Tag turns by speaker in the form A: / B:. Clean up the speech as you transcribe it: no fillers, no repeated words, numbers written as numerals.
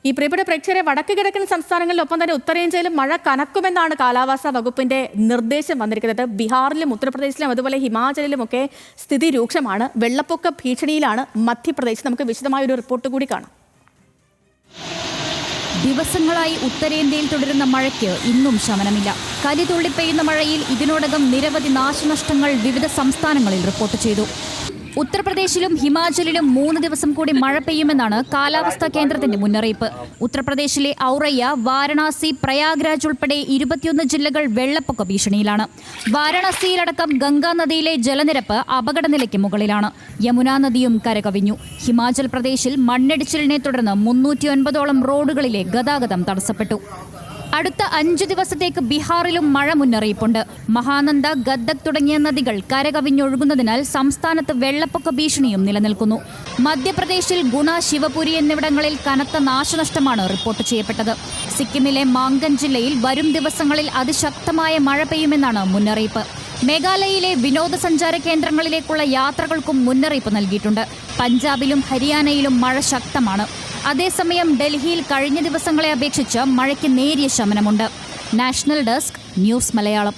A: ഈ പ്രിയപ്പെട്ട പ്രേക്ഷകരെ, വടക്ക് കിഴക്കൻ സംസ്ഥാനങ്ങളിലൊപ്പം തന്നെ ഉത്തരേന്ത്യയിലും മഴ കനക്കുമെന്നാണ് കാലാവസ്ഥാ വകുപ്പിന്റെ നിർദ്ദേശം വന്നിരിക്കുന്നത്. ബീഹാറിലും ഉത്തർപ്രദേശിലും അതുപോലെ ഹിമാചലിലുമൊക്കെ സ്ഥിതി രൂക്ഷമാണ്. വെള്ളപ്പൊക്ക ഭീഷണിയിലാണ് മധ്യപ്രദേശ്. നമുക്ക് വിശദമായ ഒരു റിപ്പോർട്ട് കൂടി കാണാം.
B: ദിവസങ്ങളായി ഉത്തരേന്ത്യയിൽ തുടരുന്ന മഴയ്ക്ക് ഇന്നും ശമനമില്ല. കലിതുള്ളി പെയ്യുന്ന മഴയിൽ ഇതിനോടകം നിരവധി നാശനഷ്ടങ്ങൾ വിവിധ സംസ്ഥാനങ്ങളിൽ റിപ്പോർട്ട് ചെയ്തു. ഉത്തർപ്രദേശിലും ഹിമാചലിലും 3 ദിവസം കൂടി മഴ പെയ്യുമെന്നാണ് കാലാവസ്ഥാ കേന്ദ്രത്തിന്റെ മുന്നറിയിപ്പ്. ഉത്തർപ്രദേശിലെ ഔറയ്യ, വാരണാസി, പ്രയാഗ്രാജ് ഉൾപ്പെടെ 21 ജില്ലകൾ വെള്ളപ്പൊക്ക ഭീഷണിയിലാണ്. വാരണാസിയിലടക്കം ഗംഗാ നദിയിലെ ജലനിരപ്പ് അപകടനിലയ്ക്ക് മുകളിലാണ്. യമുനാ നദിയും കരകവിഞ്ഞു. ഹിമാചൽ പ്രദേശിൽ മണ്ണിടിച്ചിലിനെ തുടർന്ന് 309ഓളം റോഡുകളിലെ ഗതാഗതം തടസ്സപ്പെട്ടു. അടുത്ത 5 ദിവസത്തേക്ക് ബീഹാറിലും മഴ മുന്നറിയിപ്പുണ്ട്. മഹാനന്ദ, ഗദ്ദക് തുടങ്ങിയ നദികൾ കരകവിഞ്ഞൊഴുകുന്നതിനാൽ സംസ്ഥാനത്ത് വെള്ളപ്പൊക്ക ഭീഷണിയും നിലനിൽക്കുന്നു. മധ്യപ്രദേശിൽ ഗുണ, ശിവപുരി എന്നിവിടങ്ങളിൽ കനത്ത നാശനഷ്ടമാണ് റിപ്പോർട്ട് ചെയ്യപ്പെട്ടത്. സിക്കിമിലെ മാംഗൻ ജില്ലയിൽ വരും ദിവസങ്ങളിൽ അതിശക്തമായ മഴ പെയ്യുമെന്നാണ് മുന്നറിയിപ്പ്. മേഘാലയയിലെ വിനോദസഞ്ചാര കേന്ദ്രങ്ങളിലേക്കുള്ള യാത്രകൾക്കും മുന്നറിയിപ്പ് നൽകിയിട്ടുണ്ട്. പഞ്ചാബിലും ഹരിയാനയിലും മഴ ശക്തമാണ്. അതേസമയം ഡൽഹിയിൽ കഴിഞ്ഞ ദിവസങ്ങളെ അപേക്ഷിച്ച് മഴയ്ക്ക് നേരിയ ശമനമുണ്ട്. National desk, news Malayalam.